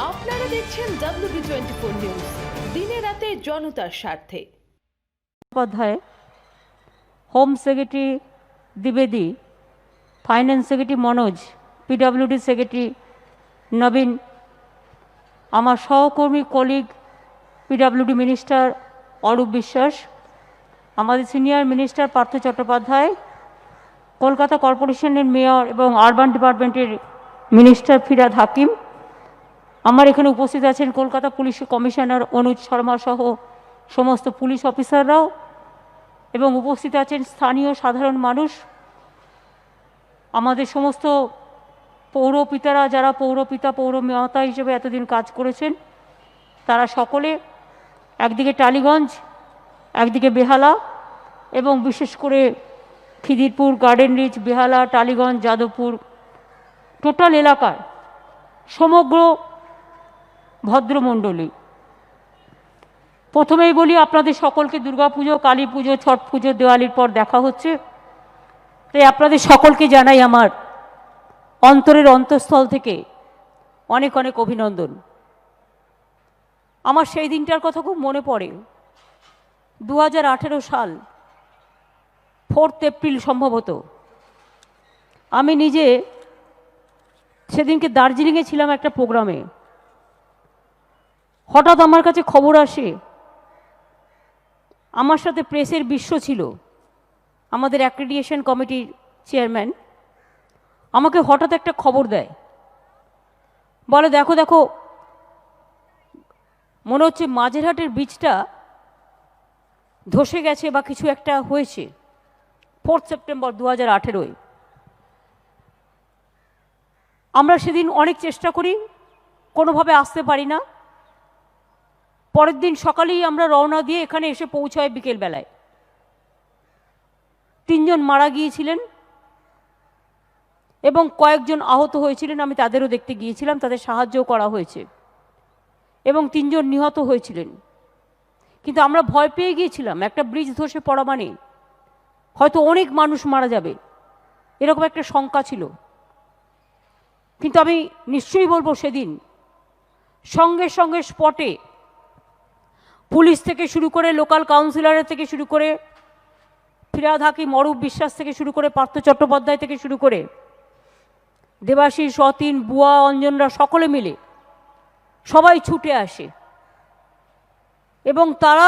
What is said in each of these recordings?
আপনারা দেখছেন WB24 news, দিনে রাতে জনতার স্বার্থে। Upadhyay, home secretary দ্বিবেদী, finance secretary Manoj, PWD secretary নবীন, আমার সহকর্মী colleague PWD minister Arup Biswas, আমাদের সিনিয়র মিনিস্টার পার্থ চট্টোপাধ্যায়, কলকাতা কর্পোরেশনের মেয়র এবং আরবান ডিপার্টমেন্টের মিনিস্টার ফিরহাদ হাকিম, আমার এখানে উপস্থিত আছেন কলকাতা পুলিশ কমিশনার অনুজ শর্মা সহ সমস্ত পুলিশ অফিসাররাও, এবং উপস্থিত আছেন স্থানীয় সাধারণ মানুষ, আমাদের সমস্ত পৌরপিতারা, যারা পৌরপিতা পৌরমাতা হিসেবে এতদিন কাজ করেছেন, তারা সকলে, একদিকে টালিগঞ্জ, একদিকে বেহালা, এবং বিশেষ করে খিদিরপুর, গার্ডেন রিচ, বেহালা, টালিগঞ্জ, যাদবপুর, টোটাল এলাকার সমগ্র ভদ্রমণ্ডলী। প্রথমেই বলি, আপনাদের সকলকে দুর্গাপুজো, কালী পুজো, ছট পুজো, দেওয়ালির পর দেখা হচ্ছে, তাই আপনাদের সকলকে জানাই আমার অন্তরের অন্তঃস্থল থেকে অনেক অনেক অভিনন্দন। আমার সেই দিনটার কথা খুব মনে পড়ে। 2018 সাল, 4 এপ্রিল সম্ভবত। আমি নিজে সেদিনকে দার্জিলিংয়ে ছিলাম একটা প্রোগ্রামে। হঠাৎ আমার কাছে খবর আসে, আমার সাথে প্রেসের বিশ্ব ছিল, আমাদের অ্যাক্রেডিটেশন কমিটির চেয়ারম্যান, আমাকে হঠাৎ একটা খবর দেয়, বলে দেখো দেখো, মনে হচ্ছে মাঝেরহাটের ব্রিজটা ধসে গেছে বা কিছু একটা হয়েছে। 4 সেপ্টেম্বর 2018। আমরা সেদিন অনেক চেষ্টা করি, কোনোভাবে আসতে পারি না। পরের দিন সকালেই আমরা রওনা দিয়ে এখানে এসে পৌঁছায় বিকেলবেলায়। 3 জন মারা গিয়েছিলেন এবং কয়েকজন আহত হয়েছিলেন। আমি তাদেরও দেখতে গিয়েছিলাম, তাদের সাহায্যও করা হয়েছে, এবং 3 জন নিহত হয়েছিলেন। কিন্তু আমরা ভয় পেয়ে গিয়েছিলাম, একটা ব্রিজ ধসে পড়া মানে হয়তো অনেক মানুষ মারা যাবে, এরকম একটা শঙ্কা ছিল। কিন্তু আমি নিশ্চয়ই বলবো, সেদিন সঙ্গে সঙ্গে স্পটে পুলিশ থেকে শুরু করে, লোকাল কাউন্সিলরের থেকে শুরু করে, ফিরহাদ হাকিম, অরূপ বিশ্বাস থেকে শুরু করে, পার্থ চট্টোপাধ্যায় থেকে শুরু করে, দেবাশিস, অতীন, বুয়া, অঞ্জনরা সকলে মিলে সবাই ছুটে আসে, এবং তারা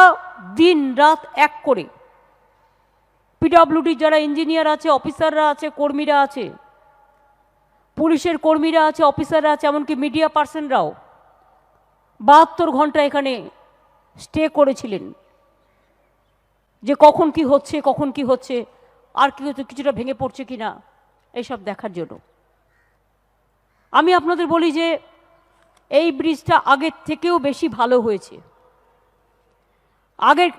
দিন রাত এক করে, পিডব্লিউডির যারা ইঞ্জিনিয়ার আছে, অফিসাররা আছে, কর্মীরা আছে, পুলিশের কর্মীরা আছে, অফিসাররা আছে, এমনকি মিডিয়া পার্সনরাও 72 ঘন্টা এখানে স্টে করেছিলেন, যে কখন কি হচ্ছে, কখন কি হচ্ছে, আর কি হচ্ছে, কিছুটা ভেঙে পড়ছে কিনা, এইসব দেখার জন্য। আমি আপনাদের বলি যে এই ব্রিজটা আগের থেকেও বেশি ভালো হয়েছে। আগের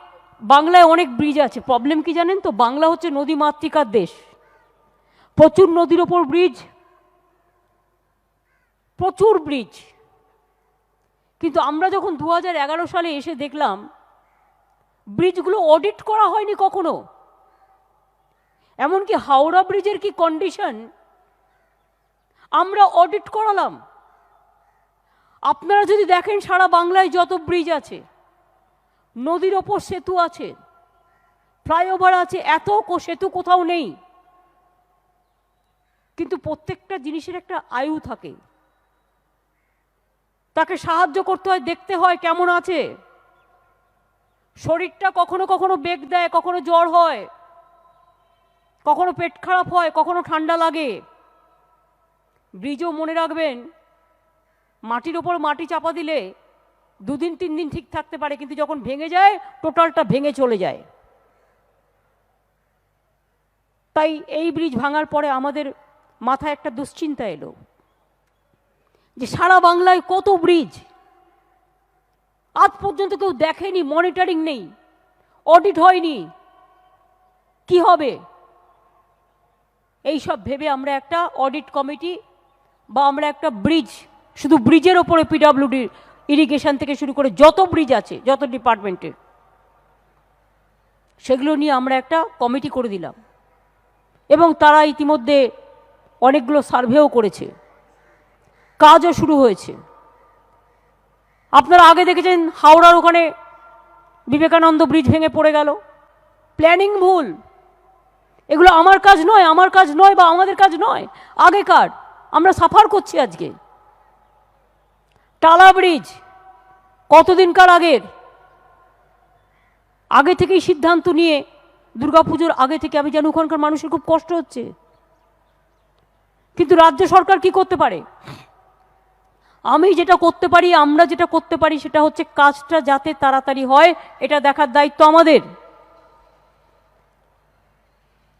বাংলায় অনেক ব্রিজ আছে, প্রবলেম কি জানেন তো, বাংলা হচ্ছে নদীমাতৃকার দেশ, প্রচুর নদীর ওপর ব্রিজ, প্রচুর ব্রিজ। কিন্তু আমরা যখন 2011 সালে এসে দেখলাম, ব্রিজগুলো অডিট করা হয়নি কখনো। এমনকি হাওড়া ব্রিজের কি কন্ডিশন, আমরা অডিট করালাম। আপনারা যদি দেখেন, সারা বাংলায় যত ব্রিজ আছে, নদীর ওপর সেতু আছে, ফ্লাইওভার আছে, এত সেতু কোথাও নেই। কিন্তু প্রত্যেকটা জিনিসের একটা আয়ু থাকে, তাকে সাহায্য করতে হয়, দেখতে হয় কেমন আছে। শরীরটা কখনো কখনো বেগ দেয়, কখনো জ্বর হয়, কখনো পেট খারাপ হয়, কখনো ঠান্ডা লাগে। ব্রিজও মনে রাখবেন, মাটির ওপর মাটি চাপা দিলে 2 দিন 3 দিন ঠিক থাকতে পারে, কিন্তু যখন ভেঙে যায়, টোটালটা ভেঙে চলে যায়। তাই এই ব্রিজ ভাঙার পরে আমাদের মাথায় একটা দুশ্চিন্তা এলো, যে সারা বাংলায় কত ব্রিজ আজ পর্যন্ত কেউ দেখেনি, মনিটরিং নেই, অডিট হয়নি, কি হবে? এই সব ভেবে আমরা একটা অডিট কমিটি বা আমরা একটা ব্রিজ, শুধু ব্রিজের ওপরে পিডব্লিউডি, ইরিগেশন থেকে শুরু করে যত ব্রিজ আছে, যত ডিপার্টমেন্টের, সেগুলো নিয়ে আমরা একটা কমিটি করে দিলাম, এবং তারা ইতিমধ্যে অনেকগুলো সার্ভেও করেছে, কাজও শুরু হয়েছে। আপনারা আগে দেখেছেন হাওড়ার ওখানে বিবেকানন্দ ব্রিজ ভেঙে পড়ে গেল, প্ল্যানিং ভুল। এগুলো আমার কাজ নয়, আমার কাজ নয় বা আমাদের কাজ নয়, আগেকার, আমরা সাফার করছি আজকে। টালা ব্রিজ কতদিনকার আগের, আগে থেকেই সিদ্ধান্ত নিয়ে দুর্গাপুজোর আগে থেকে আমি জানি ওখানকার মানুষের খুব কষ্ট হচ্ছে, কিন্তু রাজ্য সরকার কি করতে পারে? আমি যেটা করতে পারি, আমরা যেটা করতে পারি সেটা হচ্ছে কাজটা যাতে তাড়াতাড়ি হয় এটা দেখার দায়িত্ব আমাদের।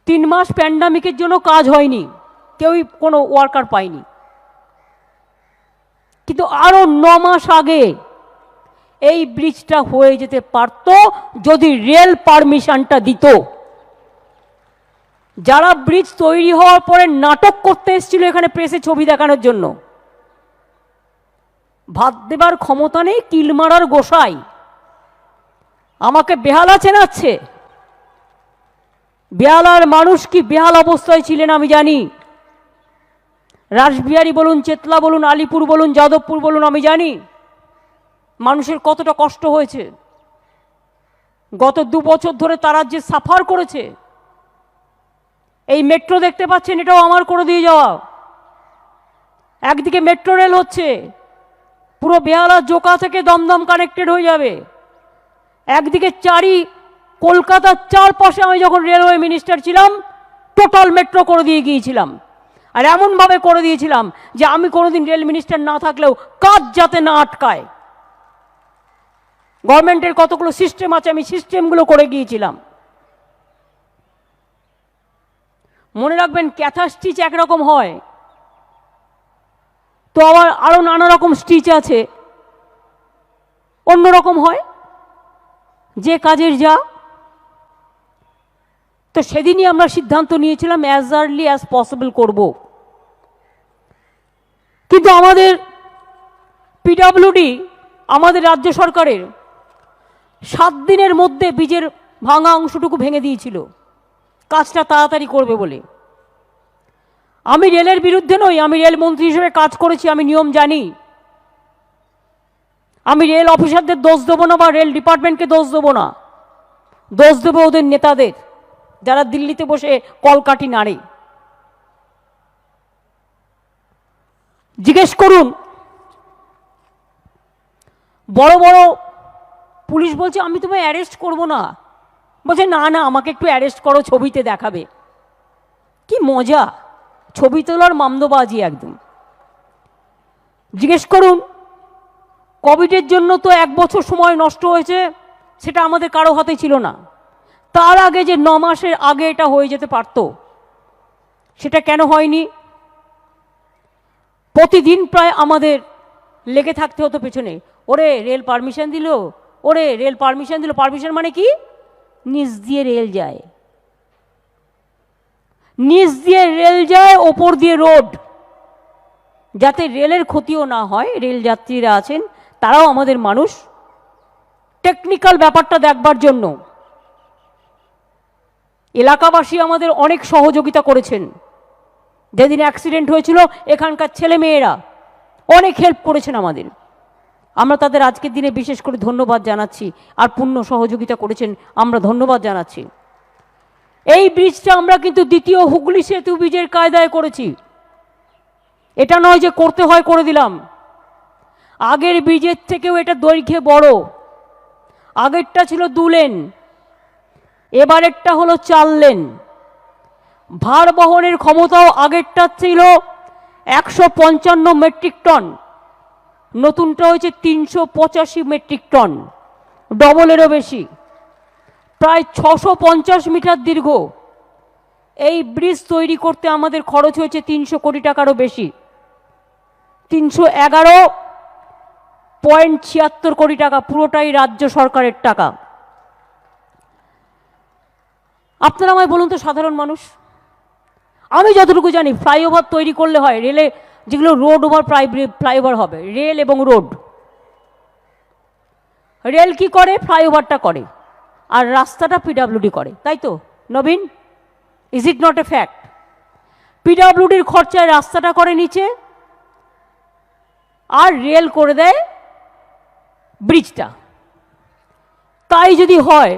3 মাস প্যান্ডামিকের জন্য কাজ হয়নি, কেউই কোনো ওয়ার্কার পায়নি, কিন্তু আরো 9 মাস আগে এই ব্রিজটা হয়ে যেতে পারত যদি রেল পারমিশনটা দিত। যারা ব্রিজ তৈরি হওয়ার পরে নাটক করতে এসেছিল এখানে প্রেসে ছবি দেখানোর জন্য, ভাত দেবার ক্ষমতা নেই, কিল মারার গোসাই, আমাকে বেহালা চেনাচ্ছে। বেহালার মানুষ কি বেহাল অবস্থায় ছিলেন আমি জানি। রাসবিহারী বলুন, চেতলা বলুন, আলিপুর বলুন, যাদবপুর বলুন, আমি জানি মানুষের কতটা কষ্ট হয়েছে। গত 2 বছর ধরে তারা যে সাফার করেছে। এই মেট্রো দেখতে পাচ্ছেন, এটাও আমার করে দিয়ে যাওয়া। একদিকে মেট্রো রেল হচ্ছে, পুরো বেহালা জোকা থেকে দমদম কানেক্টেড হয়ে যাবে। একদিকে কলকাতার চারপাশে আমি যখন রেলওয়ে মিনিস্টার ছিলাম টোটাল মেট্রো করে দিয়ে গিয়েছিলাম, আর এমনভাবে করে দিয়েছিলাম যে আমি কোনোদিন রেল মিনিস্টার না থাকলেও কাজ যাতে না আটকায়। গভর্নমেন্টের কতগুলো সিস্টেম আছে, আমি সিস্টেমগুলো করে গিয়েছিলাম। মনে রাখবেন, ক্যাথা স্টিচ একরকম হয়, তো আবার আরো নানা রকম স্টিচ আছে, অন্যরকম হয়, যে কাজের যা। তো সেদিনই আমরা সিদ্ধান্ত নিয়েছিলাম অ্যাজ আর্লি অ্যাজ পসিবল করব। কিন্তু আমাদের পিডব্লিউডি, আমাদের রাজ্য সরকারের 7 দিনের মধ্যে ব্রিজের ভাঙা অংশটুকু ভেঙে দিয়েছিল কাজটা তাড়াতাড়ি করবে বলে। আমি রেলের বিরুদ্ধে নই, আমি রেল মন্ত্রী হিসেবে কাজ করেছি, আমি নিয়ম জানি। আমি রেল অফিসারদের দোষ দেবো না বা রেল ডিপার্টমেন্টকে দোষ দেবো না, দোষ দেবো ওদের নেতাদের যারা দিল্লিতে বসে কলকাঠি নাড়ে। জিজ্ঞেস করুন, বড় বড় পুলিশ বলছে আমি তোমায় অ্যারেস্ট করবো না, বলছে না না আমাকে একটু অ্যারেস্ট করো, ছবিতে দেখাবে। কি মজা, ছবি তোলার মামদোবাজি একদম। জিজ্ঞেস করুন, কোভিডের জন্য তো 1 বছর সময় নষ্ট হয়েছে, সেটা আমাদের কারো হাতে ছিল না। তার আগে যে 9 মাসের আগে এটা হয়ে যেতে পারত, সেটা কেন হয়নি? প্রতিদিন প্রায় আমাদের লেগে থাকতে হতো পেছনে, ওরে রেল পারমিশন দিল, ওরে রেল পারমিশন দিল। পারমিশন মানে কি? নিচ দিয়ে রেল যায়, নিচ দিয়ে রেল যায়, ওপর দিয়ে রোড, যাতে রেলের ক্ষতিও না হয়। রেল যাত্রীরা আছেন, তারাও আমাদের মানুষ, টেকনিক্যাল ব্যাপারটা দেখবার জন্য এলাকাবাসী আমাদের অনেক সহযোগিতা করেছেন। যেদিন অ্যাক্সিডেন্ট হয়েছিল এখানকার ছেলে মেয়েরা অনেক হেল্প করেছেন আমাদের, আমরা তাদের আজকের দিনে বিশেষ করে ধন্যবাদ জানাচ্ছি। আর পূর্ণ সহযোগিতা করেছেন, আমরা ধন্যবাদ জানাচ্ছি। এই ব্রিজটা আমরা কিন্তু দ্বিতীয় হুগলি সেতু ব্রিজের কায়দায় করেছি, এটা নয় যে করতে হয় করে দিলাম। আগের ব্রিজের থেকেও এটা দৈর্ঘ্যে বড়, আগেরটা ছিল 2 লেন, এবারেরটা হলো 4 লেন। ভার বহনের ক্ষমতাও আগেরটা ছিল 155 মেট্রিক টন, নতুনটা হয়েছে 385 মেট্রিক টন, ডবলেরও বেশি, প্রায় 650 মিটার দীর্ঘ। এই ব্রিজ তৈরি করতে আমাদের খরচ হয়েছে 300 কোটি টাকারও বেশি, 311.76 কোটি টাকা, পুরোটাই রাজ্য সরকারের টাকা। আপনারা আমায় বলুন তো, সাধারণ মানুষ, আমি যতটুকু জানি ফ্লাইওভার তৈরি করলে হয়, রেলে যেগুলো রোড ওভার ফ্লাইওভার হবে, রেল এবং রোড, রেল কি করে? ফ্লাইওভারটা করে, আর রাস্তাটা পিডব্লিউডি করে, তাই তো নবীন? Is it not a fact? পিডব্লিউডির খরচায় রাস্তাটা করে নিচে, আর রেল করে দেয় ব্রিজটা। তাই যদি হয়,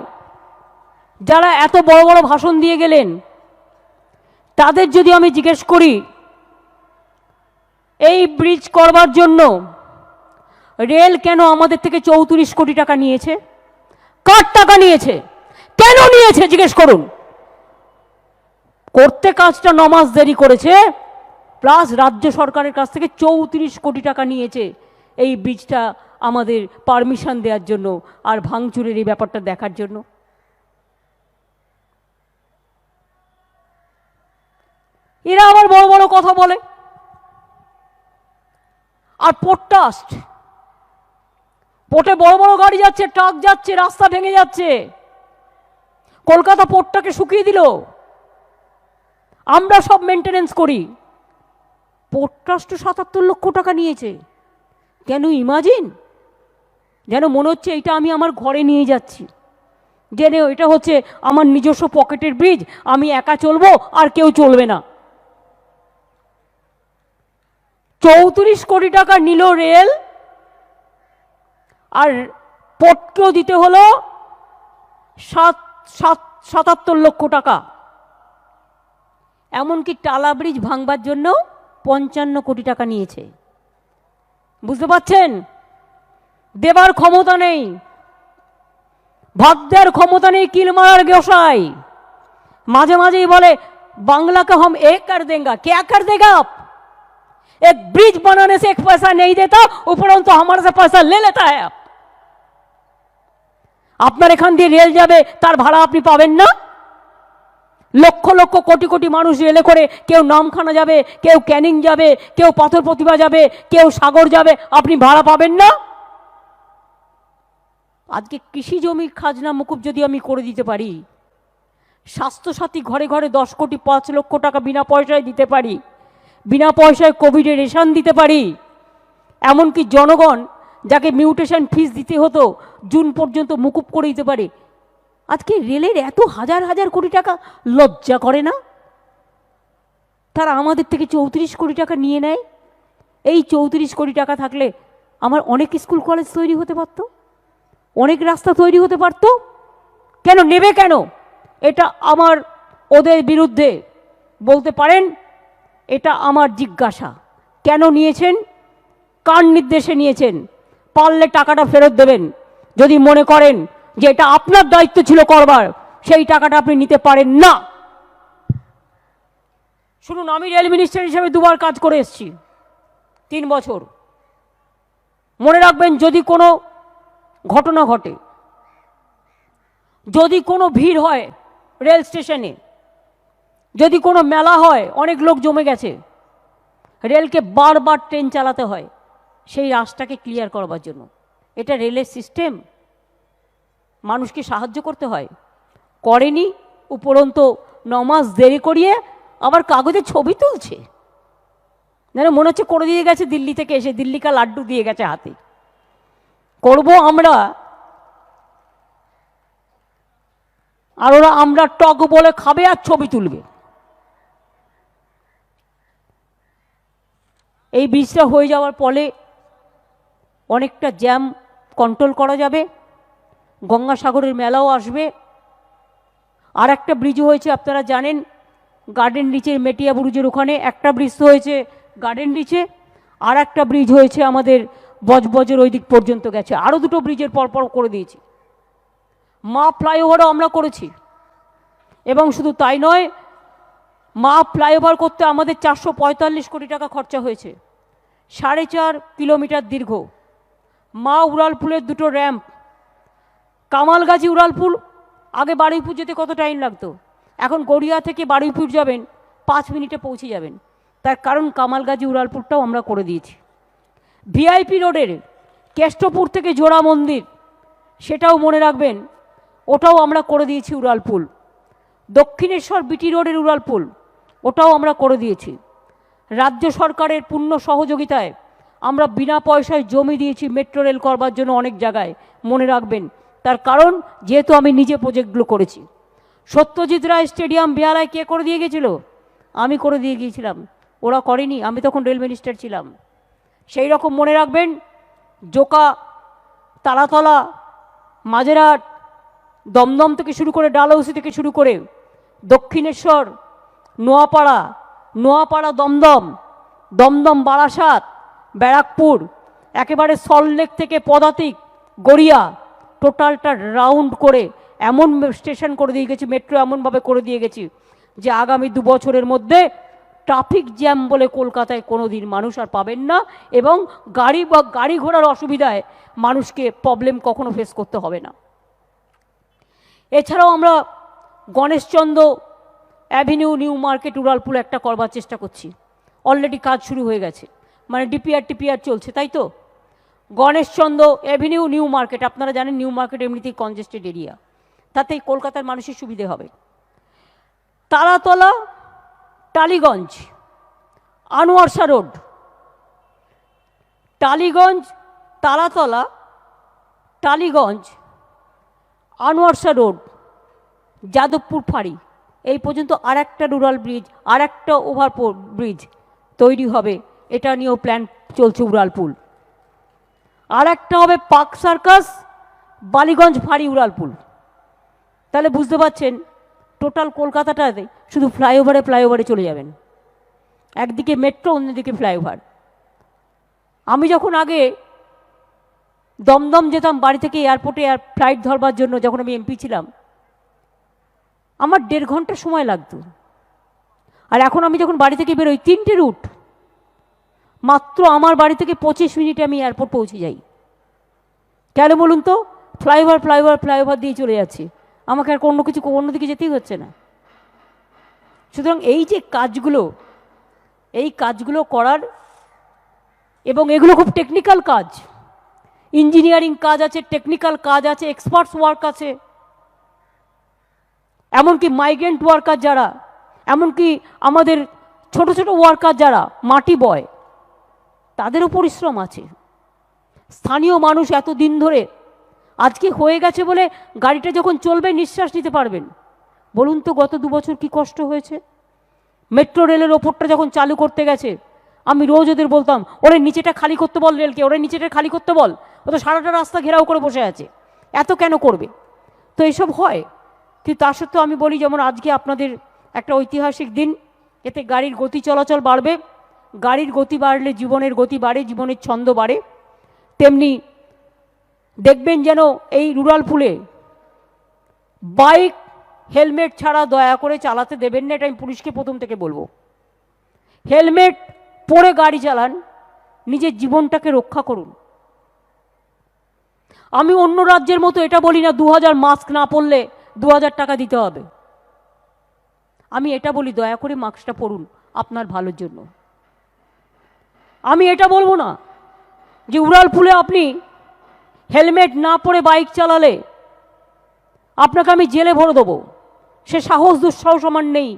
যারা এত বড় বড় ভাষণ দিয়ে গেলেন তাদের যদি আমি জিজ্ঞেস করি, এই ব্রিজ করবার জন্য রেল কেন আমাদের থেকে 34 কোটি টাকা নিয়েছে? কার টাকা নিয়েছে? কেন নিয়েছে জিজ্ঞেস করুন। করতে কাজটা 9 মাস দেরি করেছে, প্লাস রাজ্য সরকারের কাছ থেকে 34 কোটি টাকা নিয়েছে এই ব্রিজটা আমাদের পারমিশন দেওয়ার জন্য আর ভাঙচুরের এই ব্যাপারটা দেখার জন্য। এরা আবার বড় বড় কথা বলে। আর পোর্ট ট্রাস্ট, পোর্টে বড় বড় গাড়ি যাচ্ছে, ট্রাক যাচ্ছে, রাস্তা ভেঙে যাচ্ছে, কলকাতা পোর্টটাকে শুকিয়ে দিল। আমরা সব মেনটেনেন্স করি, পোর্ট ট্রাস্ট 77 লক্ষ টাকা নিয়েছে। কেন? ইমাজিন, যেন মনে হচ্ছে এটা আমি আমার ঘরে নিয়ে যাচ্ছি, যেন এটা হচ্ছে আমার নিজস্ব পকেটের ব্রিজ, আমি একা চলবো আর কেউ চলবে না। 34 কোটি টাকা নিল রেল, আর পোর্টকেও দিতে হলো 77 লক্ষ টাকা। এমনকি টালা ব্রিজ ভাঙবার জন্য 55 কোটি টাকা নিয়েছে। বুঝতে পারছেন? দেবার ক্ষমতা নেই, ভাত দেওয়ার ক্ষমতা নেই, কিল মারার গোসাই। মাঝে মাঝেই বলে বাংলা কা हम एक कर देंगे, क्या कर देगा आप? एक ब्रिज बनाने से 1 पैसा नहीं देता, उपरंतु हमारे से पैसा ले लेता है। আপনার এখান দিয়ে রেল যাবে, তার ভাড়া আপনি পাবেন না? লক্ষ লক্ষ কোটি কোটি মানুষ রেলে করে, কেউ নামখানা যাবে, কেউ ক্যানিং যাবে, কেউ পাথর প্রতিভা যাবে, কেউ সাগর যাবে, আপনি ভাড়া পাবেন না? আজকে কৃষি জমির খাজনা মুকুব যদি আমি করে দিতে পারি, স্বাস্থ্যসাথী ঘরে ঘরে 10 কোটি 5 লক্ষ টাকা বিনা পয়সায় দিতে পারি, বিনা পয়সায় কোভিডের রেশন দিতে পারি, এমনকি জনগণ যাকে মিউটেশন ফিস দিতে হতো জুন পর্যন্ত মুকুব করে দিতে পারে, আজকে রেলের এত হাজার হাজার কোটি টাকা লজ্জা করে না? তারা আমাদের থেকে 34 কোটি টাকা নিয়ে নেয়। এই 34 কোটি টাকা থাকলে আমার অনেক স্কুল কলেজ তৈরি হতে পারত, অনেক রাস্তা তৈরি হতে পারত। কেন নেবে? কেন? এটা আমার ওদের বিরুদ্ধে বলতে পারেন, এটা আমার জিজ্ঞাসা। কেন নিয়েছেন? কার নির্দেশে নিয়েছেন? পারলে টাকাটা ফেরত দেবেন। যদি মনে করেন যে এটা আপনার দায়িত্ব ছিল করবার, সেই টাকাটা আপনি নিতে পারেন না। শুনুন, আমি রেল মিনিস্টার হিসেবে 2বার কাজ করে এসেছি, 3 বছর। মনে রাখবেন, যদি কোনো ঘটনা ঘটে, যদি কোনো ভিড় হয় রেল স্টেশনে, যদি কোনো মেলা হয়, অনেক লোক জমে গেছে, রেলকে বারবার ট্রেন চালাতে হয় সেই রাস্তাকে ক্লিয়ার করবার জন্য। এটা রেলের সিস্টেম। মানুষকে সাহায্য করতে হয়, করেনি। উপরন্তু 9 মাস দেরি করিয়ে আবার কাগজে ছবি তুলছে, যেন মনে হচ্ছে করে দিয়ে গেছে দিল্লি থেকে এসে, দিল্লি কা লাড্ডু দিয়ে গেছে হাতে। করব আমরা, আর ওরা আমরা টক বলে খাবে আর ছবি তুলবে। এই ব্রিজটা হয়ে যাওয়ার ফলে অনেকটা জ্যাম কন্ট্রোল করা যাবে, গঙ্গাসাগরের মেলাও আসবে। আর একটা ব্রিজ হয়েছে আপনারা জানেন, গার্ডেন রিচের মেটিয়া ব্রিজের ওখানে একটা ব্রিজ হয়েছে গার্ডেন রিচে, আর একটা ব্রিজ হয়েছে আমাদের বজবজের ওই দিক পর্যন্ত গেছে। আরও 2টো ব্রিজের পরপর করে দিয়েছি। মা ফ্লাইওভারও আমরা করেছি, এবং শুধু তাই নয়, মা ফ্লাইওভার করতে আমাদের 445 কোটি টাকা খরচা হয়েছে। 4.5 কিলোমিটার দীর্ঘ মা উড়ালপুলের 2টো র্যাম্প। কামালগাজী উড়ালপুল, আগে বারুইপুর যেতে কত টাইম লাগতো, এখন গড়িয়া থেকে বারুইপুর যাবেন 5 মিনিটে পৌঁছে যাবেন। তার কারণ কামালগাজী উড়ালপুরটাও আমরা করে দিয়েছি। ভিআইপি রোডের কেষ্টপুর থেকে জোড়া মন্দির, সেটাও মনে রাখবেন, ওটাও আমরা করে দিয়েছি উড়ালপুল। দক্ষিণেশ্বর বিটি রোডের উড়ালপুল, ওটাও আমরা করে দিয়েছি। রাজ্য সরকারের পূর্ণ সহযোগিতায় আমরা বিনা পয়সায় জমি দিয়েছি মেট্রো রেল করবার জন্য অনেক জায়গায়, মনে রাখবেন। তার কারণ যেহেতু আমি নিজে প্রজেক্টগুলো করেছি। সত্যজিৎ রায় স্টেডিয়াম বেহালায় কে করে দিয়ে গেছিল? আমি করে দিয়ে গিয়েছিলাম, ওরা করেনি, আমি তখন রেল মিনিস্টার ছিলাম। সেই রকম মনে রাখবেন, জোকা, তালাতলা, মাঝেরহাট, দমদম থেকে শুরু করে, ডালহৌসি থেকে শুরু করে দক্ষিণেশ্বর, নোয়াপাড়া দমদম, দমদম বারাসাত, ব্যারাকপুর, একেবারে সল্টলেক থেকে পদাতিক, গড়িয়া, টোটালটা রাউন্ড করে এমন স্টেশন করে দিয়ে গেছি, মেট্রো এমনভাবে করে দিয়ে গেছি যে আগামী 2 বছরের মধ্যে ট্রাফিক জ্যাম বলে কলকাতায় কোনো দিন মানুষ আর পাবেন না, এবং গাড়ি ঘোড়ার অসুবিধায় মানুষকে প্রবলেম কখনো ফেস করতে হবে না। এছাড়াও আমরা গণেশচন্দ্র অ্যাভিনিউ, নিউ মার্কেট, উড়ালপুল একটা করবার চেষ্টা করছি। অলরেডি কাজ শুরু হয়ে গেছে, মানে টিপিআর চলছে, তাই তো। গণেশচন্দ্র অ্যাভিনিউ, নিউ মার্কেট, আপনারা জানেন নিউ মার্কেট এমনিতেই কনজেস্টেড এরিয়া, তাতেই কলকাতার মানুষের সুবিধে হবে। তারাতলা, টালিগঞ্জ, আনোয়ারশা রোড, টালিগঞ্জ, তারাতলা, টালিগঞ্জ, আনোয়ারশা রোড, যাদবপুর ফাঁড়ি, এই পর্যন্ত আর একটা রুরাল ব্রিজ, আর একটা ব্রিজ তৈরি হবে, এটা নিয়েও প্ল্যান চলছে। উড়ালপুল আর একটা হবে, পার্ক সার্কাস, বালিগঞ্জ ফাঁড়ি, উড়ালপুল। তাহলে বুঝতে পারছেন টোটাল কলকাতাটাতে শুধু ফ্লাইওভারে চলে যাবেন, একদিকে মেট্রো, অন্যদিকে ফ্লাইওভার। আমি যখন আগে দমদম যেতাম বাড়ি থেকে এয়ারপোর্টে ফ্লাইট ধরবার জন্য, যখন আমি এমপি ছিলাম, আমার 1.5 ঘন্টা সময় লাগতো। আর এখন আমি যখন বাড়ি থেকে বেরোই, 3টে রুট, মাত্র আমার বাড়ি থেকে 25 মিনিটে আমি এয়ারপোর্ট পৌঁছে যাই। কেন বলুন তো? ফ্লাইওভার দিয়ে চলে যাচ্ছি, আমাকে আর অন্যদিকে যেতেই হচ্ছে না। সুতরাং এই যে কাজগুলো, এই কাজগুলো করার, এবং এগুলো খুব টেকনিক্যাল কাজ, ইঞ্জিনিয়ারিং কাজ আছে, টেকনিক্যাল কাজ আছে, এক্সপার্টস ওয়ার্ক আছে, এমনকি মাইগ্রেন্ট ওয়ার্কার যারা, এমনকি আমাদের ছোট ছোট ওয়ার্কার যারা মাটি বয়, তাদেরও পরিশ্রম আছে। স্থানীয় মানুষ এতদিন ধরে, আজকে হয়ে গেছে বলে গাড়িটা যখন চলবে নিঃশ্বাস নিতে পারবেন। বলুন তো গত 2 বছর কি কষ্ট হয়েছে। মেট্রো রেলের ওপরটা যখন চালু করতে গেছে, আমি রোজ ওদের বলতাম, ওরে নিচেটা খালি করতে বল রেলকে, ওরে নিচেটা খালি করতে বল, ও তো সারাটা রাস্তা ঘেরাও করে বসে আছে, এত কেন করবে? তো এসব হয়। কিন্তু তা সত্ত্বেও আমি বলি, যেমন আজকে আপনাদের একটা ঐতিহাসিক দিন, এতে গাড়ির গতি চলাচল বাড়বে, গাড়ির গতি বাড়লে জীবনের গতি বাড়ে, জীবনের ছন্দ বাড়ে। তেমনি দেখবেন যেন এই রুরালপুলে বাইক হেলমেট ছাড়া দয়া করে চালাতে দেবেন না, এটা আমি পুলিশকে প্রথম থেকে বলবো। হেলমেট পরে গাড়ি চালান, নিজের জীবনটাকে রক্ষা করুন। আমি অন্য রাজ্যের মতো এটা বলি না 2000 মাস্ক না পরলে 2000 টাকা দিতে হবে। আমি এটা বলি, দয়া করে মাস্কটা পরুন আপনার ভালোর জন্য। আমি এটা বলবো না যে উড়ালপুলে আপনি হেলমেট না পরে বাইক চালালে আপনাকে আমি জেলে ভরে দেবো। সে দুঃসাহস আমার নেই,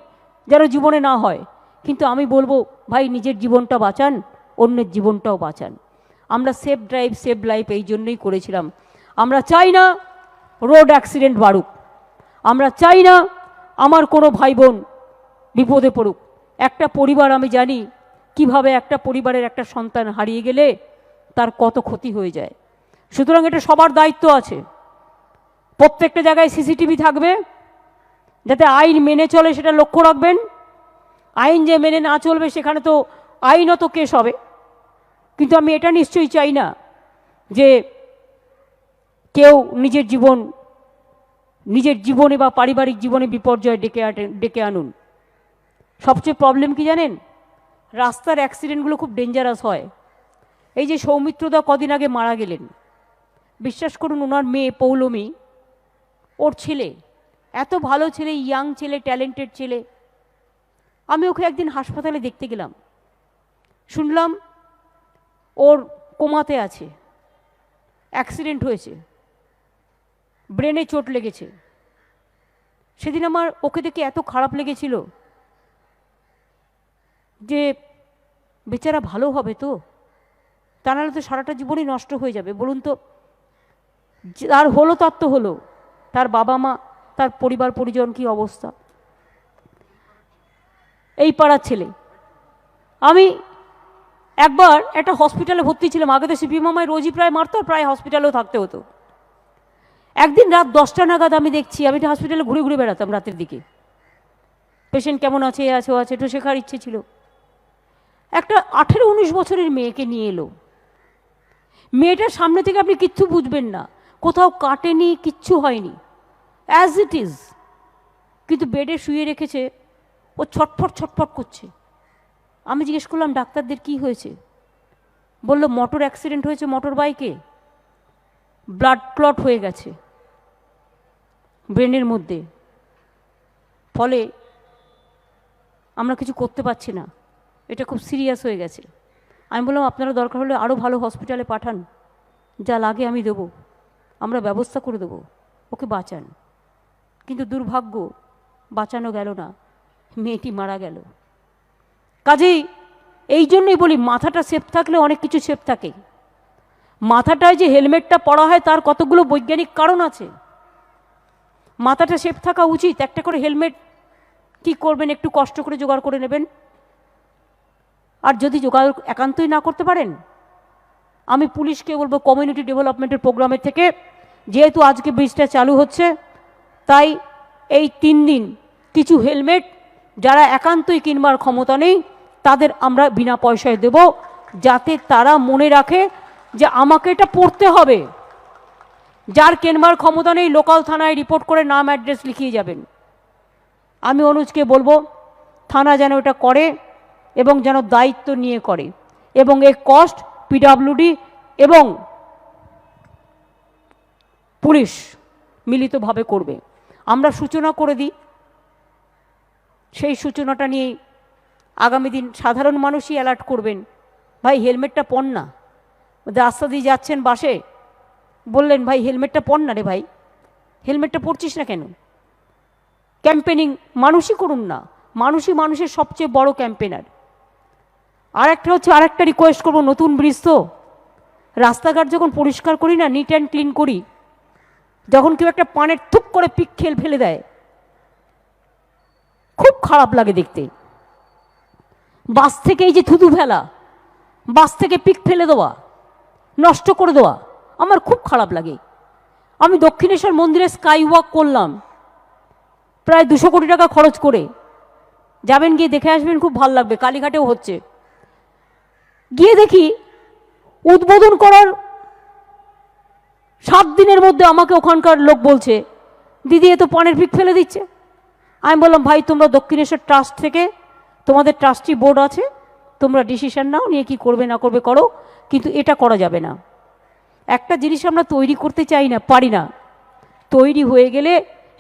যেন জীবনে না হয়। কিন্তু আমি বলবো, ভাই নিজের জীবনটা বাঁচান, অন্যের জীবনটাও বাঁচান। আমরা সেফ ড্রাইভ সেভ লাইফ এই জন্যই করেছিলাম। আমরা চাই না রোড অ্যাক্সিডেন্ট বাড়ুক, আমরা চাই না আমার কোনো ভাই বোন বিপদে পড়ুক। একটা পরিবার, আমি জানি কিভাবে একটা পরিবারের একটা সন্তান হারিয়ে গেলে তার কত ক্ষতি হয়ে যায়। সুতরাং এটা সবার দায়িত্ব আছে। প্রত্যেকটা জায়গায় সিসিটিভি থাকবে, যাতে আইন মেনে চলে সেটা লক্ষ্য রাখবেন। আইন যে মেনে না চলবে সেখানে তো আইনত কেস হবে। কিন্তু আমি এটা নিশ্চয়ই চাই না যে কেউ নিজের জীবনে বা পারিবারিক জীবনে বিপর্যয় ডেকে আনুন। সবচেয়ে প্রবলেম কি জানেন? রাস্তার অ্যাক্সিডেন্টগুলো খুব ডেঞ্জারাস হয়। এই যে সৌমিত্রদা কদিন আগে মারা গেলেন, বিশ্বাস করুন ওনার মেয়ে পৌলমী, ওর ছেলে, এত ভালো ছেলে, ইয়াং ছেলে, ট্যালেন্টেড ছেলে। আমি ওকে একদিন হাসপাতালে দেখতে গেলাম, শুনলাম ওর কোমাতে আছে, অ্যাক্সিডেন্ট হয়েছে, ব্রেনে চোট লেগেছে। সেদিন আমার ওকে দেখে এত খারাপ লেগেছিল যে বেচারা ভালো হবে তো, তা নাহলে তো সারাটা জীবনই নষ্ট হয়ে যাবে। বলুন তো, তার হলো তার তো হলো, তার বাবা মা, তার পরিবার পরিজন কি অবস্থা। এই পাড়ার ছেলে। আমি একবার একটা হসপিটালে ভর্তি ছিলাম, আগে তো সিপিএম আমায় রোজই প্রায় মারতো, প্রায় হসপিটালেও থাকতে হতো। একদিন রাত 10টা নাগাদ আমি দেখছি, আমি হসপিটালে ঘুরে ঘুরে বেড়াতাম রাতের দিকে, পেশেন্ট কেমন আছে, এ আছে ও আছে, একটু শেখার ইচ্ছে ছিল। একটা 18-19 বছরের মেয়েকে নিয়ে এলো। মেয়েটার সামনে থেকে আপনি কিচ্ছু বুঝবেন না, কোথাও কাটেনি, কিচ্ছু হয়নি, অ্যাজ ইট ইজ, কিন্তু বেডে শুয়ে রেখেছে, ও ছটফট ছটফট করছে। আমি জিজ্ঞেস করলাম ডাক্তারদের কি হয়েছে, বলল মোটর অ্যাক্সিডেন্ট হয়েছে, মোটর বাইকে ব্লাড ক্লট হয়ে গেছে ব্রেনের মধ্যে, ফলে আমরা কিছু করতে পারছি না, এটা খুব সিরিয়াস হয়ে গেছে। আমি বললাম আপনারা দরকার হলে আরও ভালো হসপিটালে পাঠান, যা লাগে আমি দেবো, আমরা ব্যবস্থা করে দেবো, ওকে বাঁচান। কিন্তু দুর্ভাগ্য, বাঁচানো গেল না, মেয়েটি মারা গেল। কাজেই এই জন্যই বলি, মাথাটা সেফ থাকলে অনেক কিছু সেফ থাকে। মাথাটায় যে হেলমেটটা পরা হয় তার কতগুলো বৈজ্ঞানিক কারণ আছে। মাথাটা সেফ থাকা উচিত। একটা করে হেলমেট কি করবেন, একটু কষ্ট করে জোগাড় করে নেবেন। আর যদি জোগাড় একান্তই না করতে পারেন, আমি পুলিশকে বলবো কমিউনিটি ডেভেলপমেন্টের প্রোগ্রামের থেকে, যেহেতু আজকে ব্রিজটা চালু হচ্ছে, তাই এই 3 দিন কিছু হেলমেট যারা একান্তই কিনবার ক্ষমতা নেই তাদের আমরা বিনা পয়সায় দেব, যাতে তারা মনে রাখে যে আমাকে এটা পড়তে হবে। যার কেনবার ক্ষমতা নেই লোকাল থানায় রিপোর্ট করে নাম অ্যাড্রেস লিখিয়ে যাবেন। আমি অনুজকে বলবো থানা যেন এটা করে এবং যেন দায়িত্ব নিয়ে করে, এবং এই কস্ট পিডব্লিউডি এবং পুলিশ মিলিতভাবে করবে। আমরা সূচনা করে দিই, সেই সূচনাটা নিয়ে আগামী দিন সাধারণ মানুষই অ্যালার্ট করবেন, ভাই হেলমেটটা পর না। রাস্তা দিয়ে যাচ্ছেন বাসে, বললেন ভাই হেলমেটটা পর না রে ভাই, হেলমেটটা পরছিস না কেন? ক্যাম্পেনিং মানুষই করুন না, মানুষই মানুষের সবচেয়ে বড় ক্যাম্পেনার। আর একটা হচ্ছে, আর একটা রিকোয়েস্ট করবো, নতুন ব্রিজ তো, রাস্তাঘাট যখন পরিষ্কার করি না, নিট অ্যান্ড ক্লিন করি, যখন কেউ একটা পানের থুক করে পিক ফেলে দেয়, খুব খারাপ লাগে দেখতে। বাস থেকে এই যে থুতু ফেলা, বাস থেকে পিক ফেলে দেওয়া, নষ্ট করে দেওয়া, আমার খুব খারাপ লাগে। আমি দক্ষিণেশ্বর মন্দিরে স্কাই ওয়াক করলাম প্রায় 200 কোটি টাকা খরচ করে, যাবেন গিয়ে দেখে আসবেন, খুব ভালো লাগবে। কালীঘাটেও হচ্ছে। গিয়ে দেখি উদ্বোধন করার 7 দিনের মধ্যে আমাকে ওখানকার লোক বলছে, দিদি এ তো পানের পিক ফেলে দিচ্ছে। আমি বললাম ভাই তোমরা দক্ষিণেশ্বর ট্রাস্ট থেকে, তোমাদের ট্রাস্টি বোর্ড আছে, তোমরা ডিসিশন নাও, নিয়ে কি করবে না করবে করো, কিন্তু এটা করা যাবে না। একটা জিনিস আমরা তৈরি করতে চাই না, পারি না, তৈরি হয়ে গেলে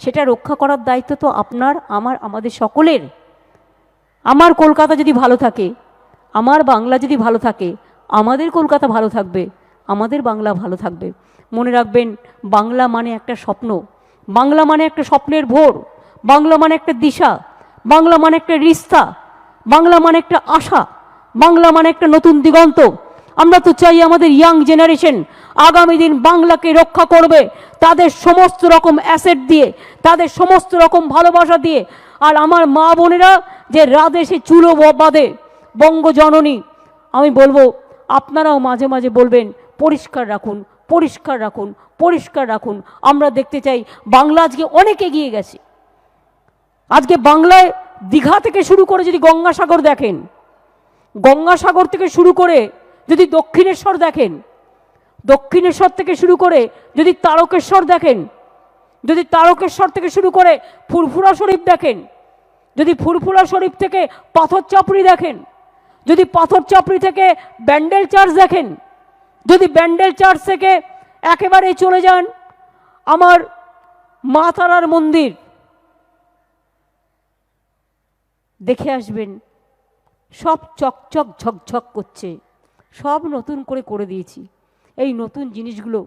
সেটা রক্ষা করার দায়িত্ব তো আপনার, আমার, আমাদের সকলের। আমার কলকাতা যদি ভালো থাকে, আমার বাংলা যদি ভালো থাকে, আমাদের কলকাতা ভালো থাকবে, আমাদের বাংলা ভালো থাকবে। মনে রাখবেন, বাংলা মানে একটা স্বপ্ন, বাংলা মানে একটা স্বপ্নের ভোর, বাংলা মানে একটা দিশা, বাংলা মানে একটা রিস্তা, বাংলা মানে একটা আশা, বাংলা মানে একটা নতুন দিগন্ত। আমরা তো চাই আমাদের ইয়াং জেনারেশন আগামী দিন বাংলাকে রক্ষা করবে, তাদের সমস্ত রকম অ্যাসেট দিয়ে, তাদের সমস্ত রকম ভালোবাসা দিয়ে। আর আমার মা বোনেরা যে রাদেশে চুলো বাঁধে বঙ্গজননী, আমি বলবো আপনারাও মাঝে মাঝে বলবেন পরিষ্কার রাখুন, পরিষ্কার রাখুন, পরিষ্কার রাখুন। আমরা দেখতে চাই বাংলা আজকে অনেক এগিয়ে গেছে। আজকে বাংলায় দীঘা থেকে শুরু করে যদি গঙ্গাসাগর দেখেন, গঙ্গাসাগর থেকে শুরু করে যদি দক্ষিণেশ্বর দেখেন, দক্ষিণেশ্বর থেকে শুরু করে যদি তারকেশ্বর দেখেন, যদি তারকেশ্বর থেকে শুরু করে ফুরফুরা শরীফ দেখেন, যদি ফুরফুরা শরীফ থেকে পাথর চাপড়ি দেখেন, যদি পাথর চাপড়ি থেকে ব্যান্ডেল চার্চ দেখেন, যদি ব্যান্ডেল চার্চ থেকে একেবারে চলে যান আমার মা তারার মন্দির, দেখে আসবেন সব চকচক ঝকঝক করছে, সব নতুন করে করে দিয়েছি। এই নতুন জিনিসগুলো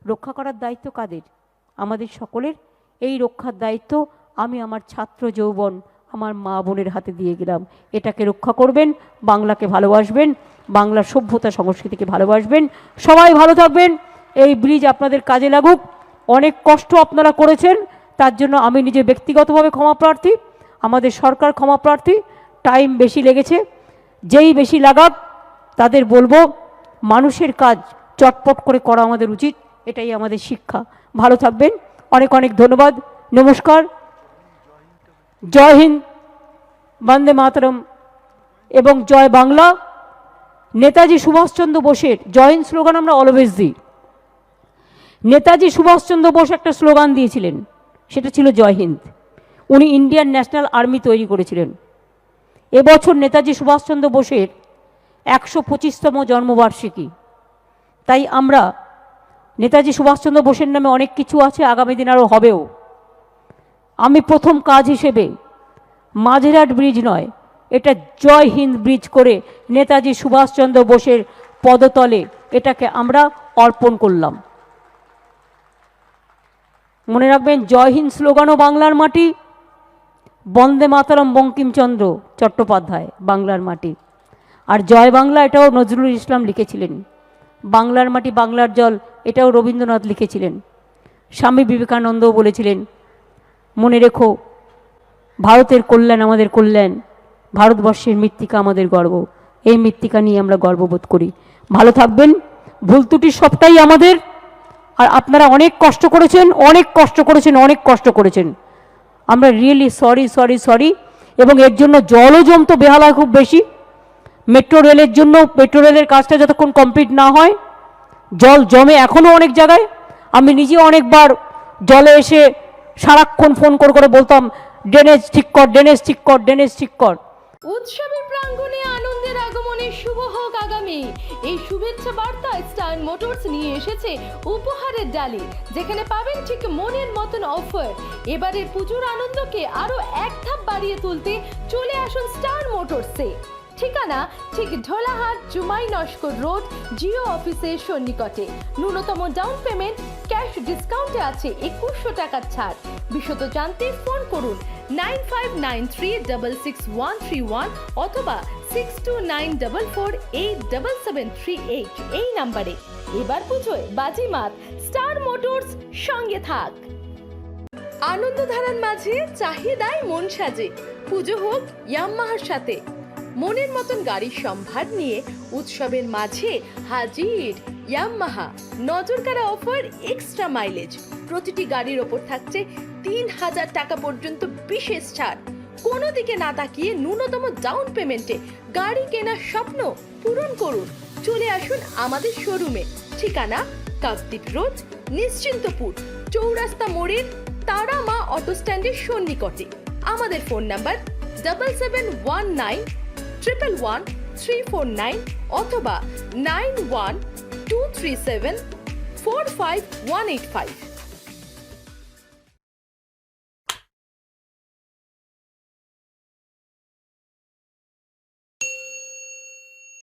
রক্ষা করার দায়িত্ব কাদের? আমাদের সকলের। এই রক্ষার দায়িত্ব আমি আমার ছাত্র যৌবন, আমার মা বোনের হাতে দিয়ে গেলাম। এটাকে রক্ষা করবেন, বাংলাকে ভালোবাসবেন, বাংলার সভ্যতা সংস্কৃতিকে ভালোবাসবেন। সবাই ভালো থাকবেন। এই ব্রিজ আপনাদের কাজে লাগুক। অনেক কষ্ট আপনারা করেছেন, তার জন্য আমি নিজে ব্যক্তিগতভাবে ক্ষমা প্রার্থী, আমাদের সরকার ক্ষমা প্রার্থী। টাইম বেশি লেগেছে, যেই বেশি লাগাক তাদের বলবো মানুষের কাজ চটপট করে করা আমাদের উচিত, এটাই আমাদের শিক্ষা। ভালো থাকবেন, অনেক অনেক ধন্যবাদ, নমস্কার, জয় হিন্দ, বন্দে মাতরম এবং জয় বাংলা। নেতাজি সুভাষচন্দ্র বোসের জয় হিন্দ স্লোগান আমরা অলওয়েজ দিই। নেতাজি সুভাষচন্দ্র বোস একটা স্লোগান দিয়েছিলেন, সেটা ছিল জয় হিন্দ। উনি ইন্ডিয়ান ন্যাশনাল আর্মি তৈরি করেছিলেন। এবছর নেতাজি সুভাষচন্দ্র বোসের 125তম জন্মবার্ষিকী, তাই আমরা নেতাজি সুভাষচন্দ্র বোসের নামে অনেক কিছু আছে, আগামী দিন আরও হবেও। আমি প্রথম কাজ হিসেবে মাঝেরহাট ব্রিজ নয়, এটা জয় হিন্দ ব্রিজ করে নেতাজি সুভাষচন্দ্র বোসের পদতলে এটাকে আমরা অর্পণ করলাম। মনে রাখবেন, জয় হিন্দ স্লোগানও বাংলার মাটি, বন্দে মাতরম বঙ্কিমচন্দ্র চট্টোপাধ্যায় বাংলার মাটি, আর জয় বাংলা এটাও নজরুল ইসলাম লিখেছিলেন। বাংলার মাটি বাংলার জল এটাও রবীন্দ্রনাথ লিখেছিলেন। স্বামী বিবেকানন্দও বলেছিলেন, মনে রেখো ভারতের কল্যাণ আমাদের কল্যাণ, ভারতবর্ষের মৃত্তিকা আমাদের গর্ব, এই মৃত্তিকা নিয়ে আমরা গর্ববোধ করি। ভালো থাকবেন, ভুল ত্রুটি সবটাই আমাদের, আর আপনারা অনেক কষ্ট করেছেন, অনেক কষ্ট করেছেন, অনেক কষ্ট করেছেন। আমরা রিয়েলি সরি সরি সরি। এবং এর জন্য জলও জমতো বেহালা খুব বেশি। মেট্রো রেলের জন্য, মেট্রো রেলের কাজটা যতক্ষণ কমপ্লিট না হয় জল জমে এখনও অনেক জায়গায়। আমি নিজে অনেকবার জলে এসে সারাক্ষণ ফোন করে বলতাম, ড্রেনেজ ঠিক কর, ড্রেনেজ ঠিক কর, ড্রেনেজ ঠিক কর। উৎসবের প্রাঙ্গণে আনন্দের আগমনে শুভ হোক আগামী। এই শুভেচ্ছা বার্তা স্টার মোটরস নিয়ে এসেছে উপহারের ডালি, যেখানে পাবেন ঠিক মনের মতন অফার। এবারের পুজোর আনন্দকে আরো এক ধাপ বাড়িয়ে তুলতে চলে আসুন স্টার মোটরসে। ঠিকানা ঠিক ঢোলাহাট জুমাই নস্কর রোড, জিও অফিসের সন্নিকটে। ন্যূনতম ডাউন পেমেন্ট ক্যাশ ডিসকাউন্টে আছে 2100 টাকার ছাড়। বিশদ জানতে ফোন করুন 9593666131 অথবা 6294487738 এই নাম্বারে। এবার পুজোয় বাজিমাত, স্টার মোটরস সঙ্গে থাক। আনন্দধারার মাঝে চাহিদায় মন সাজে, পুজো হোক ইয়ামাহার সাথে। মনের মতন গাড়ির সম্ভার নিয়ে উৎসবের মাঝে হাজির ইয়ামাহা। নজরকাড়া অফার, এক্সট্রা মাইলেজ, প্রতিটি গাড়ির ওপর থাকছে 3000 টাকা পর্যন্ত বিশেষ ছাড়। কোনো দিকে না তাকিয়ে ন্যূনতম ডাউন পেমেন্টে গাড়ি কেনার স্বপ্ন পূরণ করুন। চলে আসুন আমাদের শোরুমে। ঠিকানা কাকদ্বীপ রোড, নিশ্চিন্তপুর, চৌরাস্তা মোড়ের তারা মা অটো স্ট্যান্ডের সন্নিকটে। আমাদের ফোন নাম্বার 7719111349 অথবা 9123745185।